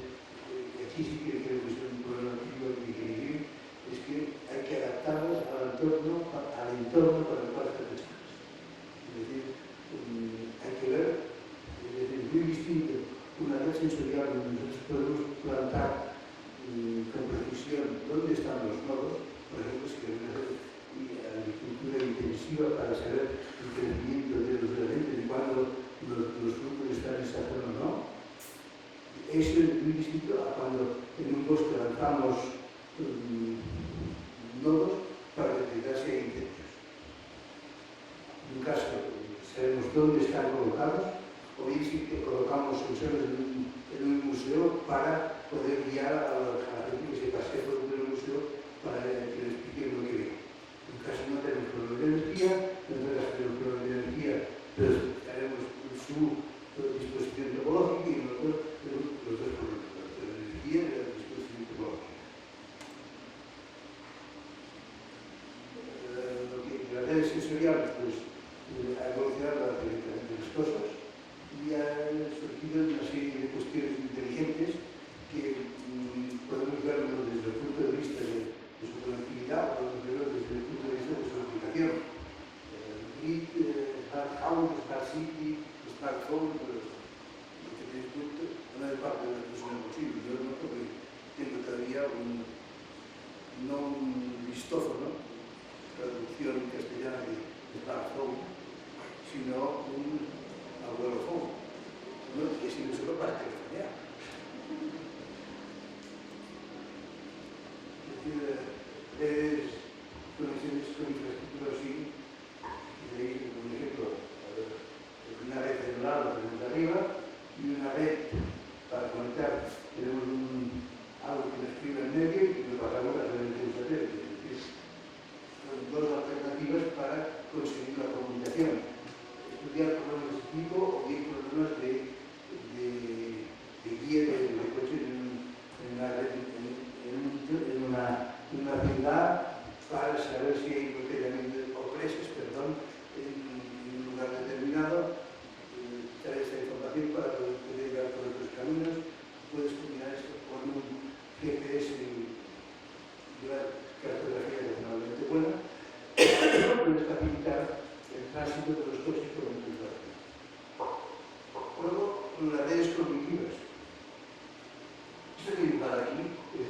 aquí sí que creo que es un problema típico de ingeniería, es que hay que adaptarlas al entorno para el cual están hechas. Es decir, hay que ver, es muy distinto una red sensorial donde nosotros podemos plantar con precisión dónde están los nodos, por ejemplo, si queremos hacer agricultura intensiva para saber el crecimiento de los elementos y cuándo los frutos están en esa zona o no. Eso es muy distinto a cuando en un bosque lanzamos nodos para detectar si hay incendios. En un caso, sabemos dónde están colocados, o bien si colocamos sensores en un museo para poder guiar a la gente que se pasea por el museo para que le explique lo que ve. En un caso no tenemos problemas de energía, en otro caso tenemos problemas de energía, pero haremos su disposición topológica y nosotros tenemos los dos problemas, la energía y la disposición topológica. Las redes sensoriales, pues, ha evolucionado la aplicación de las cosas y ha surgido una serie de cuestiones inteligentes que podemos verlo desde el punto de vista de su conectividad, podemos verlo desde el punto de vista de su aplicación. Grid, Smart House, Smart City, Smartphone, una de parte de las cosas no posible. Yo lo noto que tengo todavía no un listófono, traducción castellana de smartphone, sino un abuelofón, ¿no? Que sirve solo para telefonear. Es decir, redes, conexiones con infraestructura así, y de ahí, por ejemplo, una red celular la tenemos arriba y una red para conectar. Tenemos algo que nos escribe en medio y lo pasamos a través de un satélite. Dos alternativas para conseguir la comunicación. Estudiar problemas de este tipo o bien problemas de guía de coche en una ciudad para saber si hay embotellamiento o presas, perdón, en un lugar determinado, traer esta información para poder llegar por otros caminos.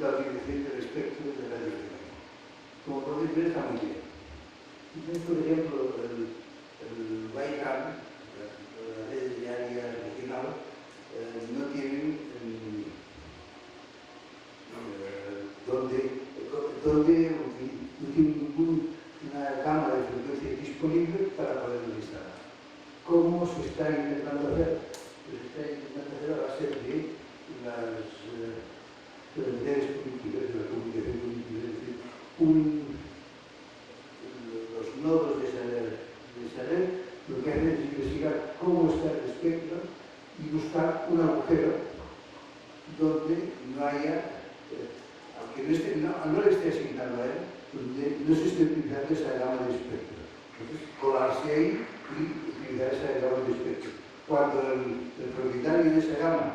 la utilización del espectro de radio frecuencia. Como podéis ver, está muy bien. Entonces, por ejemplo, el WICAM, la red diaria regional, no tienen donde no tienen ninguna gama de frecuencia disponible para poderlo instalar. ¿Cómo se está intentando hacer? Pues se está intentando hacer a base de las redes cognitivas, de la comunicación cognitiva, es decir, los nodos de esa red lo que hacen es investigar cómo está el espectro y buscar un agujero donde no haya, aunque no le esté asignado a él, donde no se esté utilizando esa gama de espectro. Entonces, colarse ahí y utilizar esa gama de espectro. Cuando el propietario de esa gama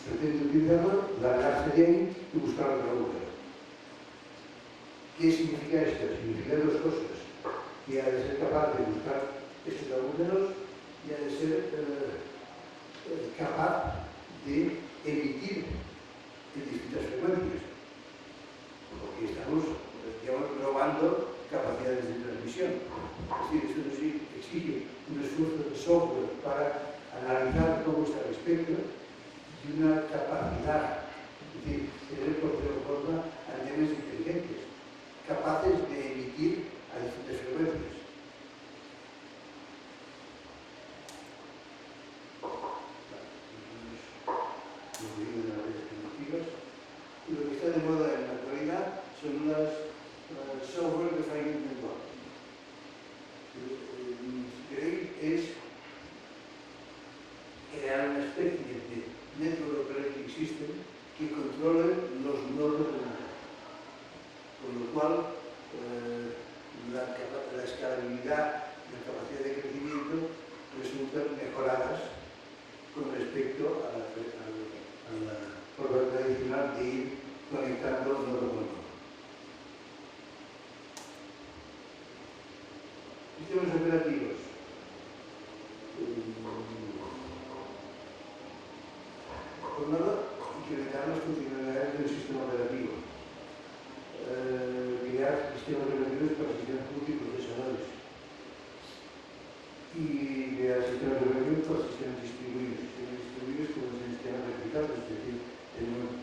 pretende utilizarlo, largarse de ahí y buscar otro agujero. ¿Qué significa esto? Significa dos cosas. Que ha de ser capaz de buscar esos agujeros y ha de ser capaz de emitir en distintas frecuencias. Porque estamos, digamos, probando capacidades de transmisión. Es decir, esto nos exige un esfuerzo de software para analizar cómo está el espectro y una capacidad, es decir, tener por forma antenas inteligentes, capaces de emitir a distintas frecuencias. Y lo que está de moda en la actualidad son las software defined network. Si queréis, es crear una especie de network operating system que controle los nodos de la red. Con lo cual, la escalabilidad y la capacidad de crecimiento resultan mejoradas con respecto a la forma tradicional de ir conectando nodo con nodo. Sistemas operativos. Por un lado, incrementar las funcionalidades del sistema operativo. Crear sistemas operativos para sistemas multiprocesadores. Y crear sistemas operativos para sistemas distribuidos. Sistemas distribuidos como sistemas replicados, es decir, tenemos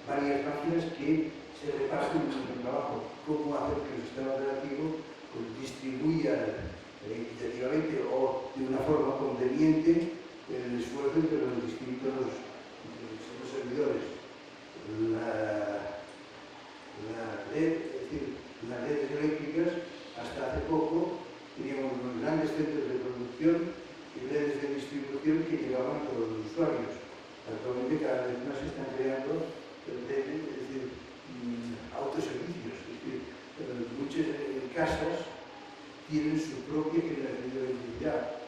varias máquinas que se reparten el trabajo. Cómo hacer que el sistema operativo distribuya equitativamente o de una forma conveniente el esfuerzo entre los distintos servidores. La red, es decir, las redes eléctricas, hasta hace poco teníamos unos grandes centros de producción y redes de distribución que llegaban a todos los usuarios. Actualmente cada vez más se están creando redes, es decir, autoservicios. Es decir, muchas casas tienen su propia generación de electricidad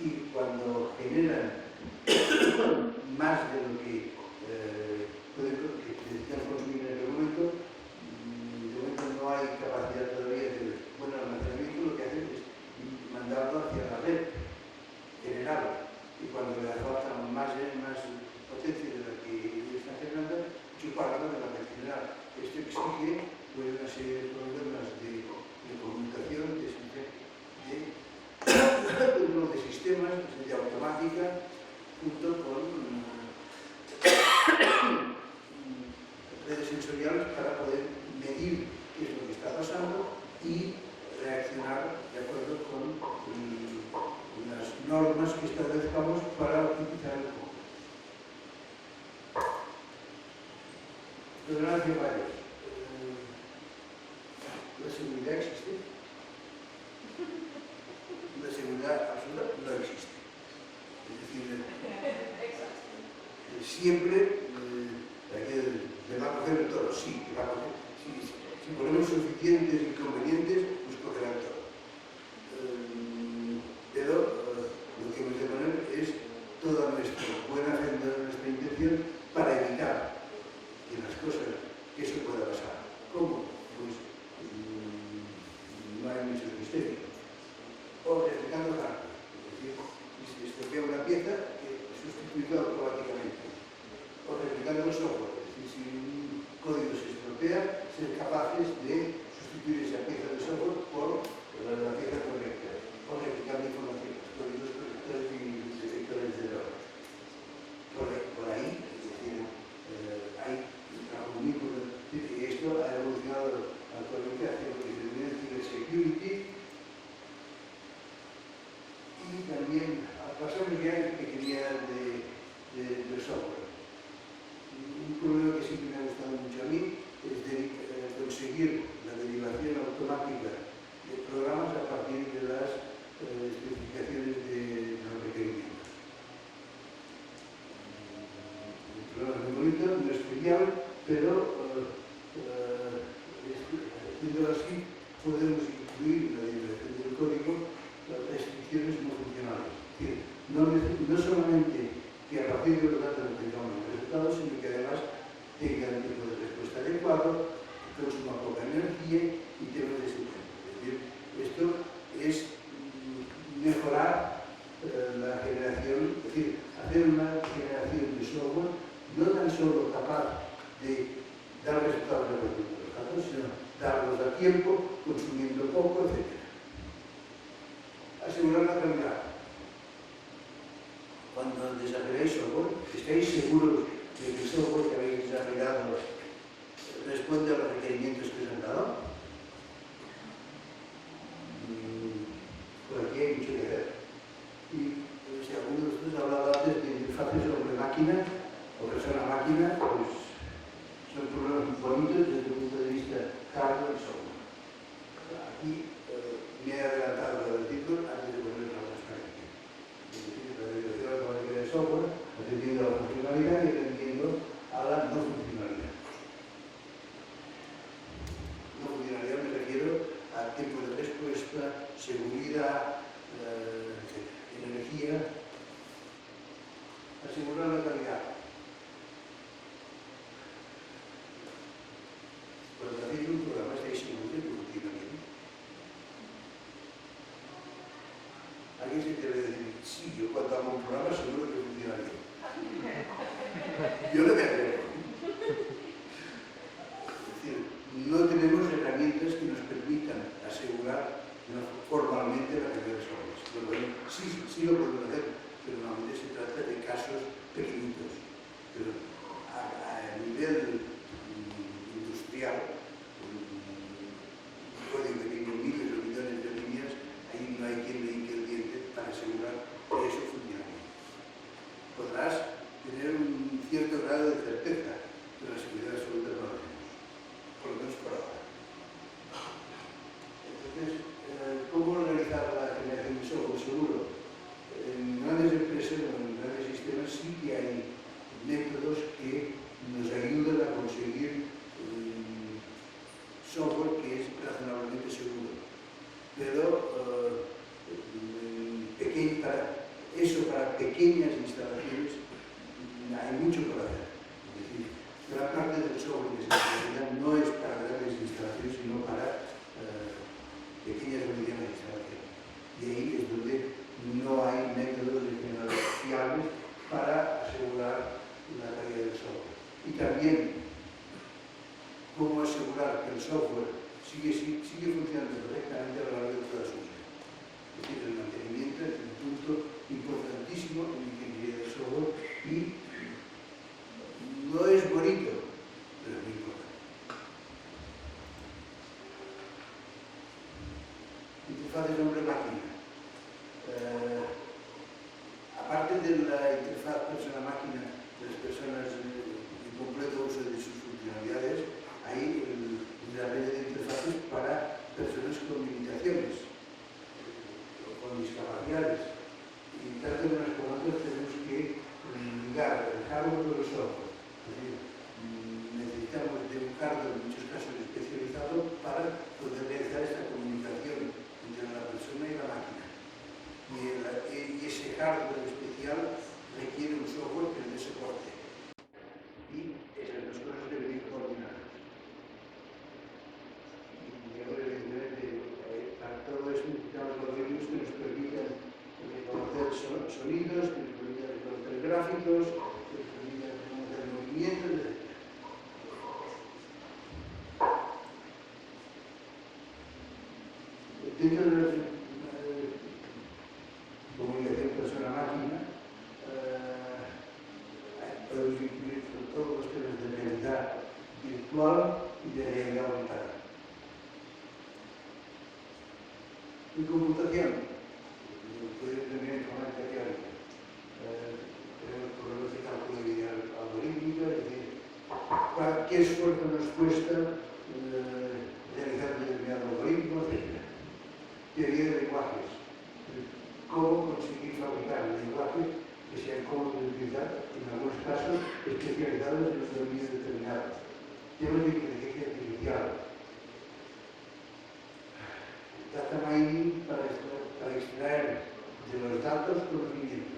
y cuando generan más de lo que necesitan consumir en el momento, de momento no hay capacidad todavía de buen almacenamiento, lo que hacen es mandarlo hacia la red general y cuando le falta más potencia de la que ellos están generando, chuparlo de la red general. Esto exige una serie de problemas de comunicación, de sistemas, de automática, junto con redes sensoriales para poder medir qué es lo que está pasando y reaccionar de acuerdo con las normas que establezcamos para utilizar el código. Tolerancia a fallos. La seguridad existe. La seguridad absoluta no existe. Es decir, siempre le va a coger el toro, sí, le va a coger. Si ponemos suficientes inconvenientes, nos cogerá el toro. Pero lo que hemos de poner es toda nuestra buena fe, nuestra intención para evitar que las cosas, que eso pueda pasar. ¿Cómo? Pues no hay muchos misterios. O replicando hardware, es decir, si se estropea una pieza, que sustituirla automáticamente. O replicando el software. ser capaces de sustituir esa pieza de software por la pieza correcta, con replicar información, códigos correctores y detectores de error. Por ahí, es decir, hay algo muy importante, y esto ha evolucionado actualmente hacia lo que se denomina cybersecurity, y también pasamos ya en pequeñas de software. Un problema que siempre me ha gustado mucho a mí es conseguir la derivación automática de programas a partir de las especificaciones de los requerimientos. El programa es muy bonito, no es trivial, pero haciéndolo así podemos incluir en la derivación del código las restricciones no funcionales. Es decir, no solamente que a partir de los datos obtengamos los resultados, sino que además tenga un tipo de respuesta adecuado, que consuma poca energía y temas de ese tipo. Es decir, esto es mejorar la generación, es decir, hacer una generación de software no tan solo capaz de dar resultados de los datos, sino darlos a tiempo, consumiendo poco, etc. Asegurar la calidad. Cuando desarrolláis software, ¿estáis seguros de que el software que habéis desarrollado responde a los requerimientos que os han dado? Por aquí hay mucho que ver. Y si alguno de ustedes ha hablado antes de interfaces hombre-máquina o persona-máquina, pues son problemas muy bonitos desde el punto de vista hardware y software. Aquí me he adelantado del título antes de poner la transparencia. Es decir, la derivación automática de software atendiendo a la funcionalidad y atendiendo a la no funcionalidad. No funcionalidad me refiero a tiempo de respuesta, seguridad, energía. Asegurar la calidad. Cuando hacéis un programa estáis seguros de que funciona bien. Alguien se debe decir, sí, yo cuando hago un programa seguro que funciona bien. Yo no me atrevo. Es decir, no tenemos herramientas que nos permitan asegurar formalmente la calidad de software. Bueno, sí lo podemos hacer, pero normalmente se trata de casos pequeñitos. Pero a nivel industrial, un código pequeño, miles o millones de líneas, ahí no hay quien le hinque el diente para asegurar que eso funciona bien. Podrás tener un cierto grado de certeza, pero la seguridad absoluta no la tenemos, por lo menos por ahora. Entonces, ¿cómo realizar la generación de software seguro? En grandes empresas o en grandes sistemas sí que hay métodos que nos ayudan a conseguir software que es razonablemente seguro. Pero para pequeñas instalaciones hay mucho por hacer. Es decir, gran parte del software que se desarrolla no es para grandes instalaciones, sino para pequeñas o medianas instalaciones. Y ahí es donde no hay métodos de general fiables para asegurar la calidad del software. Y también, cómo asegurar que el software sigue funcionando correctamente a lo largo de toda su vida. Es decir, el mantenimiento es un punto importantísimo en la ingeniería del software y no es bonito, pero es muy importante. Interfaces hombre-máquina. Aparte de la interfaz persona-máquina de las personas en completo uso de sus funcionalidades, hay la red de interfaces para personas con limitaciones o con discapacidades. Y tanto unas como otras tenemos que ligar el hardware con el software. Es decir, necesitamos de un hardware en muchos casos especializado para poder realizar esta comunicación entre la persona y la máquina. Y ese hardware especial requiere un software que le dé soporte. Y esas dos cosas deben ir coordinadas. Para todo eso necesitamos algoritmos que nos permitan reconocer sonidos, que nos permitan reconocer gráficos, que nos permitan reconocer movimientos, etc. dentro de la comunicación persona-máquina, podemos incluir todos los temas de realidad virtual y de realidad aumentada. En computación, podemos tener informática teórica. Tenemos problemas de cálculo de algorítmica, es decir, qué esfuerzo nos cuesta realizar un determinado algoritmo, etc. Teoría de lenguajes. Cómo conseguir fabricar lenguajes que sean cómodos de utilizar, en algunos casos especializados en un dominio determinado. Temas de inteligencia artificial. Data mining para extraer de los datos conocimiento.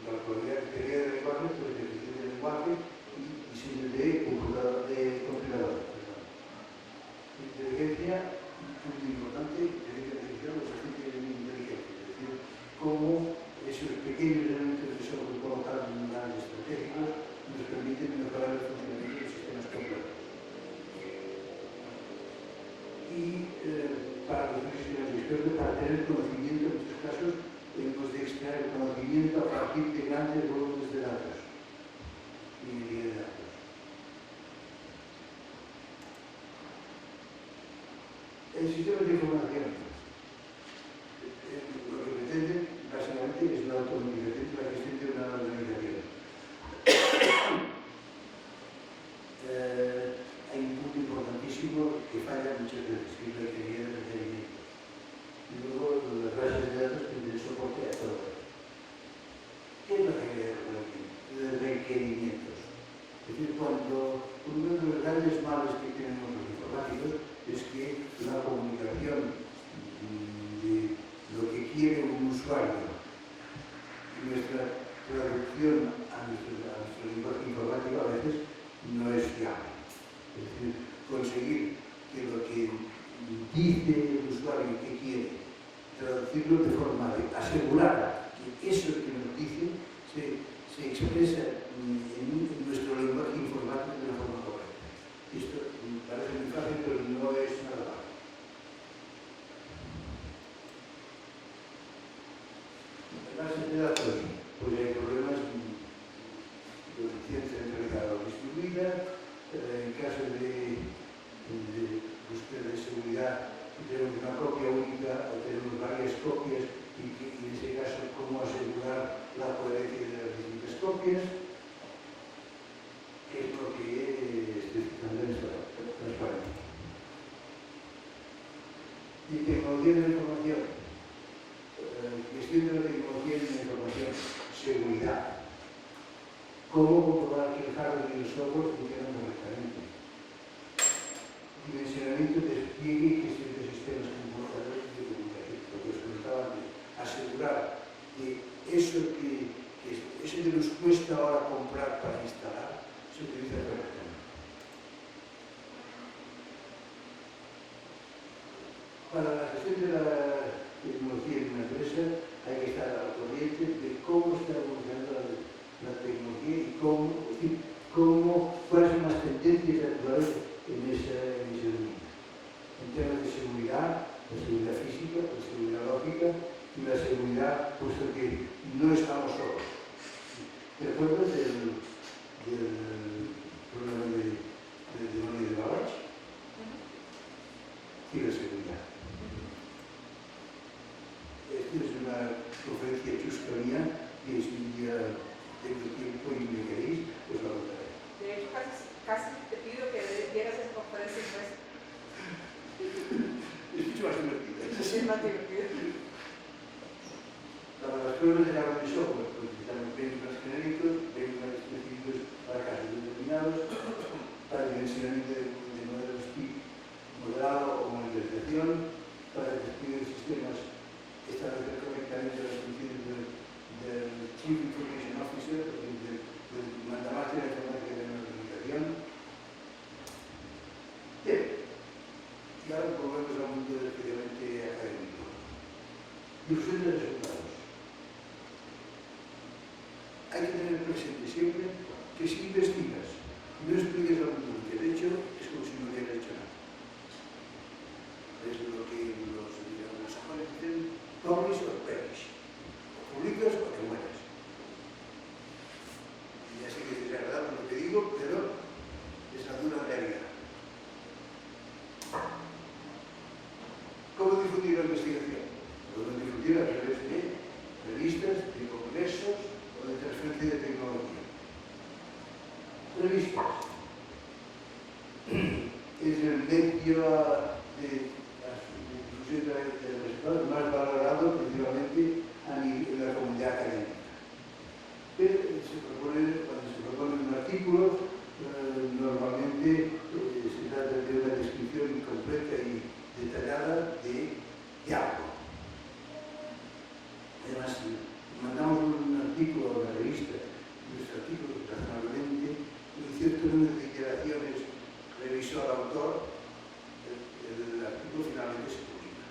Teoría de lenguajes, pues definición de lenguaje y diseño de compilador. Inteligencia, muy importante, inteligencia artificial, los agentes de inteligencia, es decir, cómo esos pequeños elementos de software colocados en lugares estratégicos nos permiten mejorar el funcionamiento de los sistemas complejos. Y para los sistemas expertos, para tener conocimiento, en muchos casos, tenemos de extraer el conocimiento a partir de grandes volúmenes de datos y minería de datos. El sistema de información lo que pretende básicamente es la automatización de la gestión de una organización. Hay un punto importantísimo que falla muchas veces, que es la ingeniería de requerimientos. Y luego las bases de datos que den soporte a todo. ¿Qué es la ingeniería de requerimientos? Es decir, cuando uno de los grandes males que tenemos los informáticos es que la comunicación de lo que quiere un usuario y nuestra traducción a nuestro lenguaje informático a veces no es fiable. Es decir, conseguir que lo que dice el usuario que quiere, traducirlo de forma de asegurar que eso que nos dice se expresa en nuestro lenguaje informático de una forma correcta. Esto parece muy fácil, pero no es nada fácil. En bases de datos, pues hay problemas de ciencia centralizada o distribuida. En caso de búsqueda de seguridad, tenemos una copia única o tenemos varias copias y en ese caso, cómo asegurar la coherencia de las distintas copias. Es lo que especificando en esta transparencia. Y tecnología de la información. Gestión de la tecnología de la información. Seguridad. Cómo comprobar que el hardware y el software funcionan correctamente. Dimensionamiento, despliegue y gestión de sistemas computadores de comunicación. Lo que os comentaba antes. Asegurar que eso que nos cuesta ahora comprar para instalar se utiliza correctamente. Para la gestión de la tecnología en una empresa hay que estar al corriente de cómo está evolucionando la tecnología y cuáles son las tendencias actuales en ese dominio. En temas de seguridad, la seguridad física, la seguridad lógica y la seguridad, puesto que no estamos solos. ¿Te acuerdas del problema de Balach? Ciberseguridad. Esta es una conferencia chusca mía que si un día tengo tiempo y me queréis, pues la contaré. De hecho, casi te pido que dieras esa conferencia en nuestra. Es mucho más divertida. Es más divertido. Para las pruebas de hardware y software, pues necesitamos bienes más genéricos, bienes más específicos para casos determinados, para el dimensionamiento de modelos TIC, modelado o monitorización, para el despliegue de sistemas, establecer correctamente las funciones del Chief Information Officer, del mandamás de la informática de la organización. Bien, y ahora volvemos al mundo especialmente académico. Difusión de resultados. Hay que tener presente siempre que si investigas no expliques al mundo lo que has hecho, es como si no hubieras hecho nada. Es lo que los sajones dicen, publish or perish. O publicas o te mueres. Y ya sé que es desagradable lo que digo, pero es la dura realidad. ¿Cómo difundir la investigación? Podemos difundir a través de revistas, de congresos o de transferencia de tecnología. Revistas. Es el medio de difusión de resultados más valorado principalmente en la comunidad académica. Pero cuando se propone un artículo, normalmente se trata de una descripción completa y detallada de algo. Además, mandamos un artículo a una revista, nuestro artículo razonablemente, un cierto número de iteraciones revisó al autor, el artículo finalmente se publica.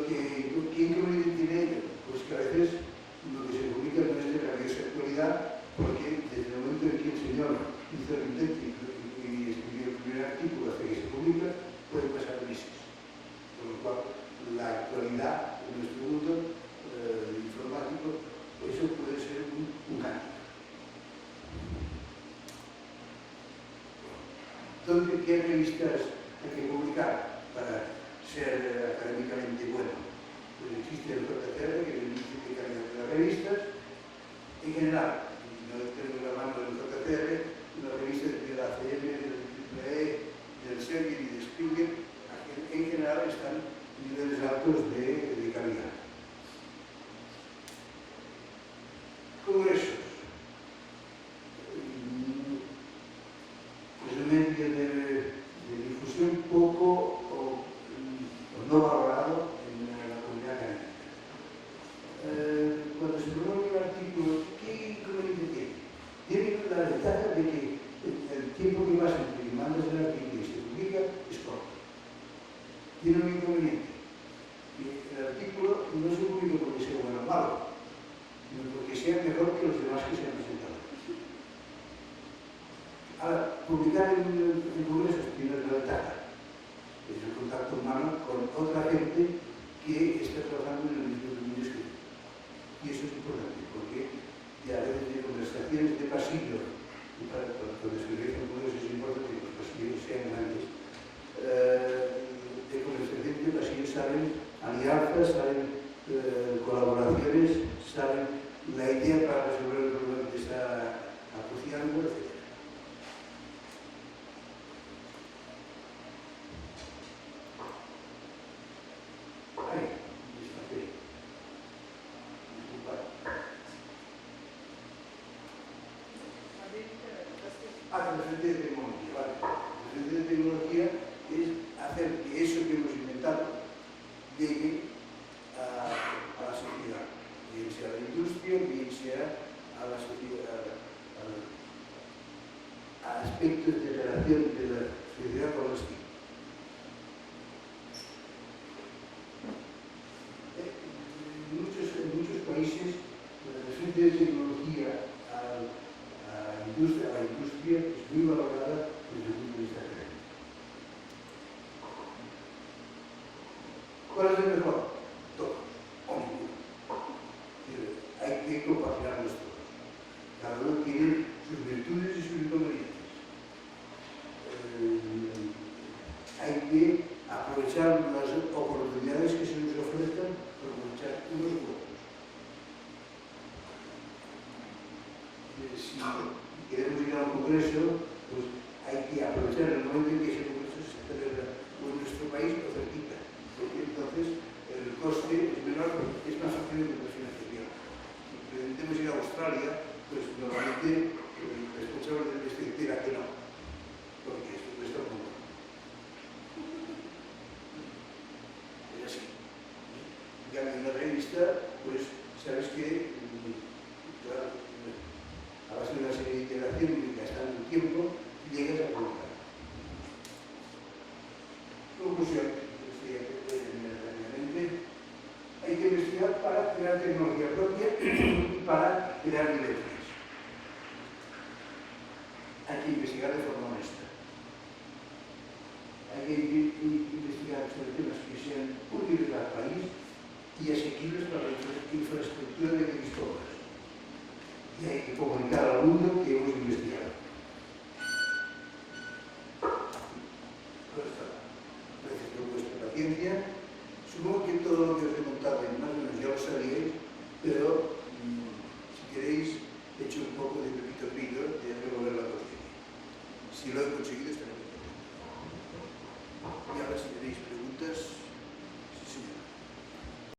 ¿Qué inconveniente tiene ello? Pues que a veces lo que se publica no es de rabiosa actualidad, porque desde el momento en que el señor hizo el intento y escribió el primer artículo hasta que se publica, pueden pasar meses. Con lo cual, la actualidad en nuestro mundo informático, eso puede ser un cambio. Entonces, ¿qué revistas hay que publicar para ser académicamente bueno? Pues existe el JCR, que es el índice de calidad de las revistas. En general, no tengo la mano del JCR, las revistas de la ACM, del IEEE, del Elsevier y de Springer, en general están en niveles altos de calidad. Congresos. Es un medio de difusión poco o no valorado en la comunidad académica. Cuando se promueve un artículo, ¿qué inconveniente tiene? Tiene la ventaja de que el tiempo que pasa entre que mandas el artículo y se publica es corto. Tiene un inconveniente. El artículo no se publica porque sea bueno o malo, sino porque sea mejor que los demás que se han presentado. Ahora, publicar en congresos tiene la ventaja. Es el contacto humano con otra gente que está trabajando en el mismo dominio que tú. Y eso es importante, porque a veces de conversaciones de pasillo, y cuando se realizan congresos es importante que los pasillos sean grandes, de conversaciones de pasillo salen alianzas, salen colaboraciones, salen la idea para resolver el problema que está acuciando, etc. Transferencia de tecnología, ¿vale? Transferencia de tecnología es hacer que eso que hemos inventado llegue a la sociedad, bien sea a la industria, bien sea a la sociedad, a aspectos de relación de la sociedad con los tipos. En muchos países la transferencia de tecnología a la industria es muy valorada desde el punto de vista académico. ¿Cuál es el mejor? Todos, o ninguno. Hay que compaginarlos todos. Cada uno tiene sus virtudes y sus inconvenientes. Hay que aprovechar las oportunidades que se nos ofrezcan, aprovechar unos u otros. Si queremos ir a un congreso, pues hay que aprovechar el momento en que ese congreso se celebra o en nuestro país o cerquita, porque entonces el coste es menor, es más fácil de financiación. Si pretendemos ir a Australia, pues normalmente el responsable del festival dirá que no, porque esto cuesta un montón. Es así. En cambio, en una revista, pues sabes que a base de una serie de iteraciones y gastando tiempo, llegas a publicar. Conclusión, rápidamente, hay que investigar para crear tecnología propia y para crear libertades. investigar de forma honesta. Hay que investigar sobre temas que sean útiles al país y asequibles para la infraestructura de Cristóbal. Y hay que comunicar al mundo que hemos investigado. Gracias por vuestra paciencia. Supongo que todo lo que os he contado más o menos ya lo sabíais, pero si queréis, he hecho un poco de Pepito Grillo y ya me volver la próxima. Si lo he conseguido, estaré